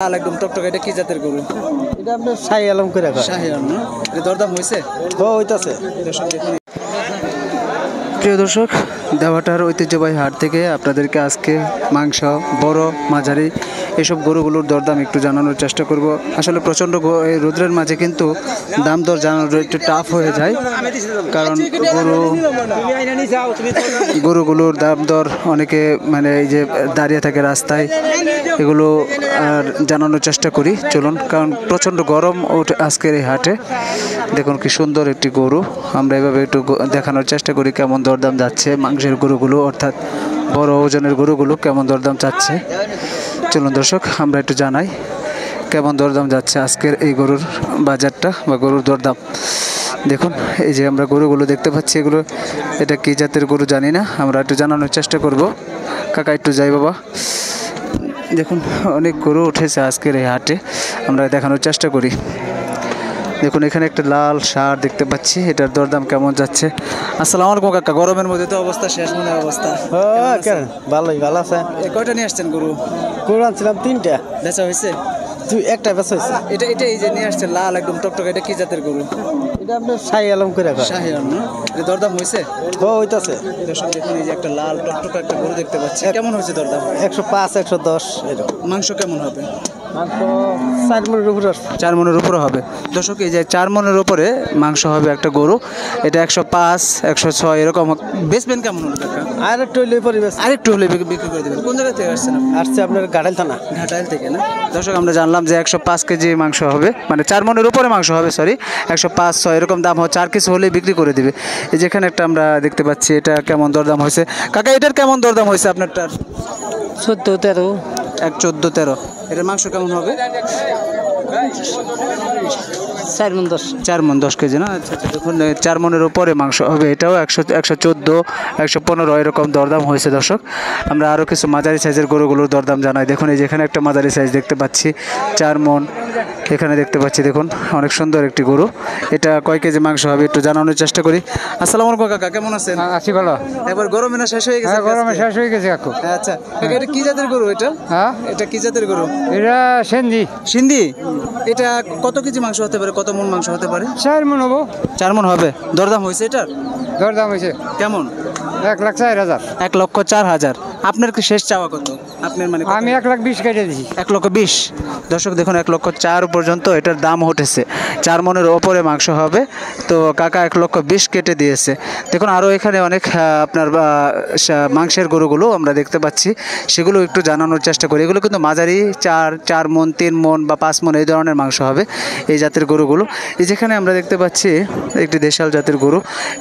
লাল একদম টকটকে। এটা কি জাতের গরু? এটা আপনার শাহী আলম করে রাখা। শাহী আলম না? এটা দরদাম হয়েছে? হইতাছে। প্রিয় দর্শক, দেওয়াটার ঐতিহ্যবাহী হাট থেকে আপনাদেরকে আজকে মাংস, বড় মাঝারি এসব গরুগুলোর দরদাম একটু জানানোর চেষ্টা করব। আসলে প্রচণ্ড এই রোদ্রের মাঝে কিন্তু দাম দর জানানো একটু টাফ হয়ে যায়, কারণ গরুগুলোর দাম দর অনেকে মানে এই যে দাঁড়িয়ে থাকে রাস্তায়, এগুলো আর জানানোর চেষ্টা করি চলুন, কারণ প্রচণ্ড গরম ওঠে আজকের এই হাটে। দেখুন কি সুন্দর একটি গরু, আমরা এভাবে একটু দেখানোর চেষ্টা করি কেমন দরদাম যাচ্ছে মাংসের গরুগুলো, অর্থাৎ বড় ওজনের গরুগুলো কেমন দরদাম চাচ্ছে। চলুন দর্শক, আমরা একটু জানাই কেমন দরদাম যাচ্ছে আজকের এই গরুর বাজারটা বা গরুর দরদাম। দেখুন এই যে আমরা গরুগুলো দেখতে পাচ্ছি, এগুলো এটা কি জাতের গরু জানি না, আমরা একটু জানানোর চেষ্টা করব। কাকা একটু যাই বাবা। দেখুন অনেক গরু উঠেছে আজকের এই হাটে, আমরা দেখানোর চেষ্টা করি। দেখুন এখানে একটা লাল ষাঁড় দেখতে পাচ্ছি, এটার দরদাম কেমন যাচ্ছে। আসসালামু আলাইকুম কাকা, গরমের মধ্যে তো অবস্থা শেষ মনে অবস্থা। কেন ভালোই ভালো আছে। কয়টা নিয়ে আসছেন গরু? গরু আনছিলাম 3টা, বেচা হয়েছে? একটা বেচা হয়েছে। এটা এই যে নিয়ে আসছেন লাল একদম টকটকে, এটা কি জাতের গরু? এটা আপনার শাহী আলম করে রাখা। শাহী আলম না? এটা দরদাম হয়েছে? হইতাছে। দর্শক দেখুন এই যে একটা লাল টকটকে একটা গরু দেখতে পাচ্ছি, কেমন হয়েছে দরদাম? 105 110 এরকম। মাংস কেমন হবে? মাংস 4 মনের উপরে 4 মনের উপরে হবে। দর্শক এই যে 4 মনের উপরে মাংস হবে একটা গরু, এটা 105 106 এরকম। বেচবেন কেমন হলো কাকা? আর একটু হইলে পরিবেশ আরেকটু হলে বিক্রি করে দেবেন। কোন জায়গা থেকে আসছেন আপনি? আসছে আপনার গাড়াল থানা। ঘাটাইল থেকে না? দর্শক আমরা জানলাম যে 105 কেজি মাংস হবে, মানে 4 মনের উপরে মাংস হবে, সরি 105 6 এরকম দাম হচ্ছে, আর কিছু হলে বিক্রি করে দিবে। এই যেখানে একটা আমরা দেখতে পাচ্ছি, এটা কেমন দরদাম হয়েছে কাকা? এটার কেমন দরদাম হয়েছে আপনারটার? 14 13 14 13। এটার মাংস কেমন হবে? 4 মন 10। 4 মন 10 কেজি না? আচ্ছা আচ্ছা, দেখুন 4 মনের উপরে মাংস হবে, এটাও 114 115 এরকম দরদাম হয়েছে। দর্শক আমরা আরও কিছু মাঝারি সাইজের গরুগুলোর দরদাম জানাই। দেখুন এই যেখানে একটা মাঝারি সাইজ দেখতে পাচ্ছি, 4 মন এখানে দেখতে পাচ্ছি। দেখুন অনেক সুন্দর একটি গরু, এটা কয় কেজি মাংস হবে একটু জানানোর চেষ্টা করি। আসসালামু আলাইকুম কাকা, কেমন আছেন? আছি ভালো। একবার গরমে না শেষ হয়ে গেছে? গরমে শেষ হয়ে গেছে কাকু। আচ্ছা কাকা, এটা কি জাতের গরু? হ্যাঁ এটা কি জাতের গরু? এটা সেন্দি। সিন্ধি? এটা কত কেজি মাংস হতে পারে, কত মন মাংস হতে পারে? 4 মন হবো। 4 মন হবে। দরদাম হয়েছে এটার দরদাম হয়েছে কেমন? 1,04,000। 1,04,000। আপনার কি শেষ চাওয়া কত? আপনার মানে আমি 1,20,000 কেটে দিছি। 1,20,000। দর্শক দেখুন 1,04,000 পর্যন্ত এটার দাম উঠেছে। 4 মনের ওপরে মাংস হবে, তো কাকা 1,20,000 কেটে দিয়েছে। দেখুন আরও এখানে অনেক আপনার মাংসের গরুগুলো আমরা দেখতে পাচ্ছি, সেগুলো একটু জানানোর চেষ্টা করি। এগুলো কিন্তু মাঝারি 4 মন 3 মন বা 5 মন এই ধরনের মাংস হবে এই জাতের গরুগুলো। এই যেখানে আমরা দেখতে পাচ্ছি একটি দেশাল জাতের গরু,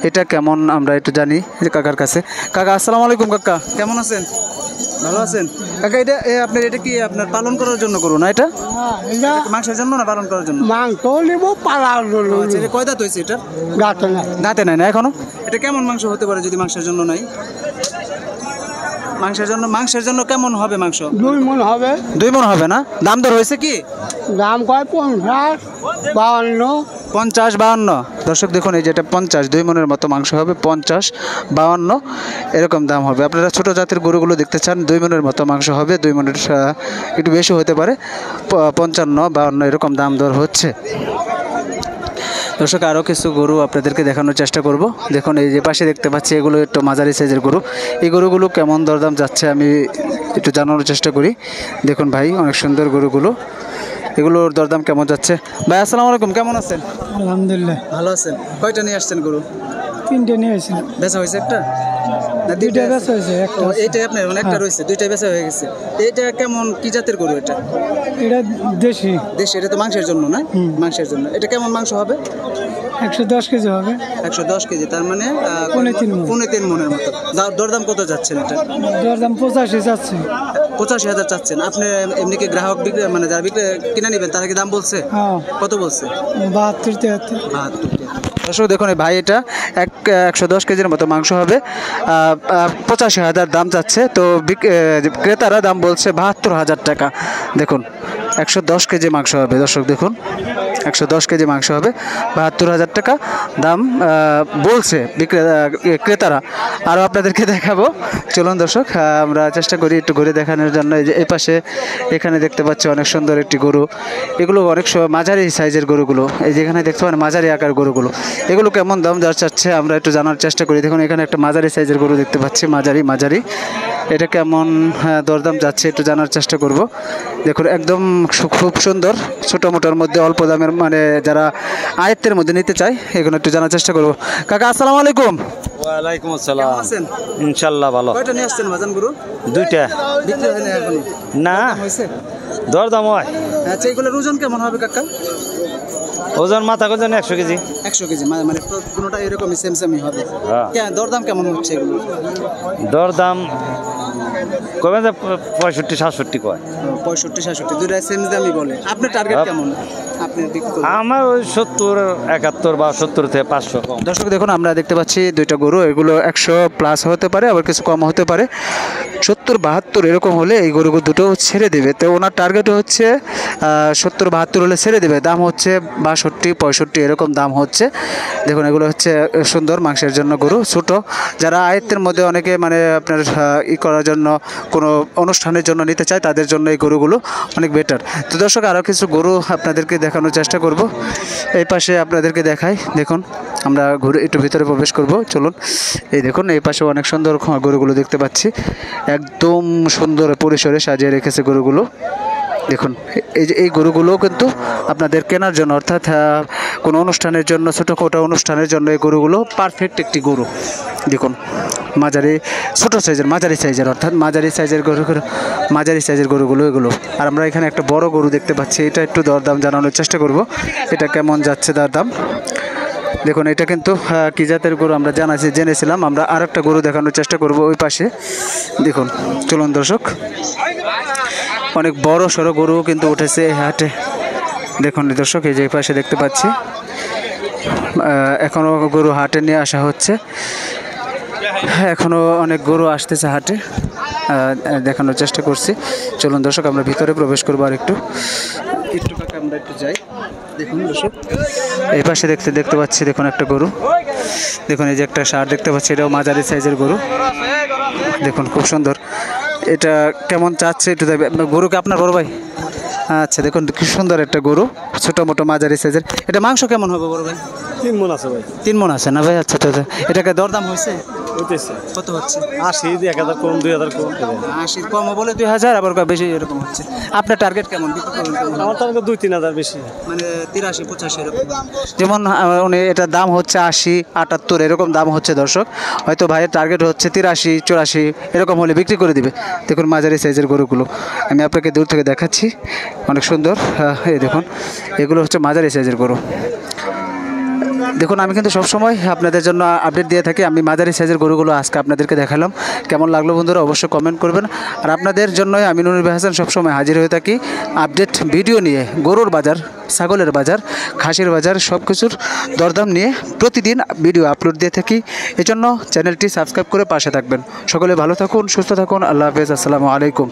এটা কেমন আমরা একটু জানি কাকার কাছে। কাকা আসসালামু আলাইকুম কাকা, কেমন আছেন? ভালো আছেন কাকা? এটা আপনার এটা কি আপনার পালন করার জন্য গরু না? এটা মাংসের জন্য না পালন করার জন্য? মাংস নিব পালার জন্য। আচ্ছা, এটা কয় দাঁত হয়েছে? এটা গাতে না। দাঁতে নাই না এখনো? এটা কেমন মাংস হতে পারে যদি মাংসের জন্য নাই? মাংসের জন্য কেমন হবে মাংস? 2 মন হবে। 2 মন হবে না? দাম দর হয়েছে কি? দাম কয় 50 52। 50 52। দর্শক দেখুন এই যেটা 50, 2 মনের মতো মাংস হবে, 50 52 এরকম দাম হবে। আপনারা ছোটো জাতের গরুগুলো দেখতে চান, 2 মনের মতো মাংস হবে, 2 মনের একটু বেশি হতে পারে, 55 52 এরকম দাম দর হচ্ছে। দর্শক আরও কিছু গরু আপনাদেরকে দেখানোর চেষ্টা করব। দেখুন এই যে পাশে দেখতে পাচ্ছি, এগুলো একটু মাঝারি সাইজের গরু। এই গরুগুলো কেমন দরদাম যাচ্ছে আমি একটু জানানোর চেষ্টা করি। দেখুন ভাই অনেক সুন্দর গরুগুলো, এগুলোর দরদাম কেমন যাচ্ছে। ভাই আসসালামু আলাইকুম, কেমন আছেন? আলহামদুলিল্লাহ ভালো আছেন। কয়টা নিয়ে আসছেন গরু? 3টে নিয়ে আসছিলাম। বেচা হয়েছে একটা না? 2টা বেচা হয়েছে, একটা এইটাই আপনার মানে একটা রয়েছে, 2টাই বেচা হয়ে গেছে। এইটা কেমন কি জাতের গরু? এটা এটা দেশি। দেশি? এটা তো মাংসের জন্য না? মাংসের জন্য। এটা কেমন মাংস হবে? 110 কেজি হবে। 110 কেজি, তার মানে 3.5 মণ। মনের মতো। দরদাম কত যাচ্ছেন এটা? দরদাম 85 যাচ্ছে। 85,000 চাচ্ছেন আপনি? এমনি কি গ্রাহক বিক্রি মানে যারা বিক্রি কিনে নেবেন তারা কি দাম বলছে? হ্যাঁ। কত বলছে? 72 73। 72। দর্শক দেখুন ভাই এটা 110 কেজির মতো মাংস হবে, 85,000 দাম চাচ্ছে, তো ক্রেতারা দাম বলছে 72,000 টাকা। দেখুন 110 কেজি মাংস হবে। দর্শক দেখুন 110 কেজি মাংস হবে, 72,000 টাকা দাম বলছে ক্রেতারা। আরও আপনাদেরকে দেখাবো, চলুন দর্শক আমরা চেষ্টা করি একটু ঘুরে দেখানোর জন্য। এই যে এই পাশে এখানে দেখতে পাচ্ছি অনেক সুন্দর একটি গরু, এগুলো অনেক মাঝারি সাইজের গরুগুলো, এই যে এখানে দেখতে পারেন মাঝারি আকার গরুগুলো, এগুলো কেমন দাম চাচ্ছে আমরা একটু জানার চেষ্টা করি। দেখুন এখানে একটা মাঝারি সাইজের গরু দেখতে পাচ্ছি, মাঝারি, এটা কেমন দরদাম যাচ্ছে একটু জানার চেষ্টা করব। দেখুন একদম খুব সুন্দর, ছোটো মোটোর মধ্যে অল্প দামের, মানে যারা আয়ত্তের মধ্যে নিতে চায় এগুলো একটু জানার চেষ্টা করব। কাকা আসসালামু আলাইকুম। ওয়ালাইকুম আসসালাম। ইনশাল্লাহ ভালো। কয়টা নিয়ে আসছেন বাজান গরু? দুইটা। বিক্রি হয়নি এখনো? না, হয়েছে? দরদাম হয়। আচ্ছা, এগুলোর ওজন কেমন হবে কাকা? ওজন মাথা ওজন 100 কেজি। 100 কেজি, মানে কোনোটা এরকমই সেমই হবে। দরদাম কেমন হচ্ছে এগুলো? দরদাম কবে যে 65-67 কয়। 65-67 দুইটা সেম দামই বলে। আপনার টার্গেট কেমন? আপনি আমার ওই 70-71 বা 70 থেকে 500 কম। দর্শক দেখুন আমরা দেখতে পাচ্ছি দুইটা গরু, এগুলো 100 প্লাস হতে পারে, আবার কিছু কম হতে পারে। 70-72 এরকম হলে এই গরুগুলো দুটো ছেড়ে দেবে। তো ওনার টার্গেট হচ্ছে 70-72 হলে ছেড়ে দেবে। দাম হচ্ছে 62-65 এরকম দাম হচ্ছে। দেখুন এগুলো হচ্ছে সুন্দর মাংসের জন্য গরু, ছোটো, যারা আয়ত্তের মধ্যে অনেকে মানে আপনার করার জন্য কোনো অনুষ্ঠানের জন্য নিতে চায় তাদের জন্য এই গরুগুলো অনেক বেটার। তো দর্শক আরও কিছু গরু আপনাদেরকে দেখানোর চেষ্টা করব। এই পাশে আপনাদেরকে দেখাই, দেখুন আমরা ঘুরে একটু ভিতরে প্রবেশ করব, চলুন। এই দেখুন এই পাশে অনেক সুন্দর গরুগুলো দেখতে পাচ্ছি, একদম সুন্দর পরিসরে সাজিয়ে রেখেছে গরুগুলো। দেখুন এই যে এই গরুগুলো কিন্তু আপনাদের কেনার জন্য, অর্থাৎ কোনো অনুষ্ঠানের জন্য, ছোটোখাটো অনুষ্ঠানের জন্য এই গরুগুলো পারফেক্ট একটি গরু। দেখুন মাঝারি সাইজের অর্থাৎ মাঝারি সাইজের গরুগুলো এগুলো। আর আমরা এখানে একটা বড় গরু দেখতে পাচ্ছি, এটা একটু দরদাম জানানোর চেষ্টা করব, এটা কেমন যাচ্ছে দরদাম। দেখুন এটা কিন্তু কি জাতের গরু আমরা জেনেছিলাম। আমরা আর একটা গরু দেখানোর চেষ্টা করব ওই পাশে। দেখুন চলুন দর্শক, অনেক বড় সড়ো গরু কিন্তু উঠেছে এই হাটে। দেখুন দর্শক এই যে এই পাশে দেখতে পাচ্ছি, এখনও গরু হাটে নিয়ে আসা হচ্ছে, এখনও অনেক গরু আসতেছে হাটে, দেখানোর চেষ্টা করছি। চলুন দর্শক আমরা ভিতরে প্রবেশ করবো আর একটু আমরা একটু যাই। দেখুন দর্শক এই পাশে দেখতে পাচ্ছি, দেখুন একটা গরু, দেখুন এই যে একটা ষাঁড় দেখতে পাচ্ছি, এটাও মাঝারি সাইজের গরু। দেখুন খুব সুন্দর, এটা কেমন চাচ্ছে একটু গরুকে আপনার বড় ভাই? আচ্ছা দেখুন কি সুন্দর একটা গরু, ছোটো মোটো মাঝারি সাইজের। এটা মাংস কেমন হবে বড় ভাই? 3 মণ আছে ভাই। 3 মণ আছে না ভাই? আচ্ছা তো এটাকে দরদাম হয়েছে? কত হচ্ছে? 80, 1000 কম, 2000 কম। 80 কম বলে 2000, আবার বেশি এরকম হচ্ছে। আপনার টার্গেট কেমন? আমার টার্গেট 2-3000 বেশি, মানে 83-85 এরকম। যেমন উনি এটার দাম হচ্ছে 80-78 এরকম দাম হচ্ছে দর্শক, হয়তো ভাইয়ের টার্গেট হচ্ছে 83-84 এরকম হলে বিক্রি করে দিবে। দেখুন মাঝারি সাইজের গরুগুলো আমি আপনাকে দূর থেকে দেখাচ্ছি, অনেক সুন্দর। এই দেখুন এগুলো হচ্ছে মাঝারি সাইজের গরু। দেখুন আমি কিন্তু সবসময় আপনাদের জন্য আপডেট দিয়ে থাকি। আমি মাঝারি সাইজের গরুগুলো আজকে আপনাদেরকে দেখালাম, কেমন লাগলো বন্ধুরা অবশ্যই কমেন্ট করবেন। আর আপনাদের জন্যই আমি নুরুল হাসান সবসময় হাজির হয়ে থাকি আপডেট ভিডিও নিয়ে, গরুর বাজার, ছাগলের বাজার, খাসির বাজার, সব কিছুর দরদাম নিয়ে প্রতিদিন ভিডিও আপলোড দিয়ে থাকি। এজন্য চ্যানেলটি সাবস্ক্রাইব করে পাশে থাকবেন। সকলে ভালো থাকুন, সুস্থ থাকুন, আল্লাহ হাফেজ, আসসালামু আলাইকুম।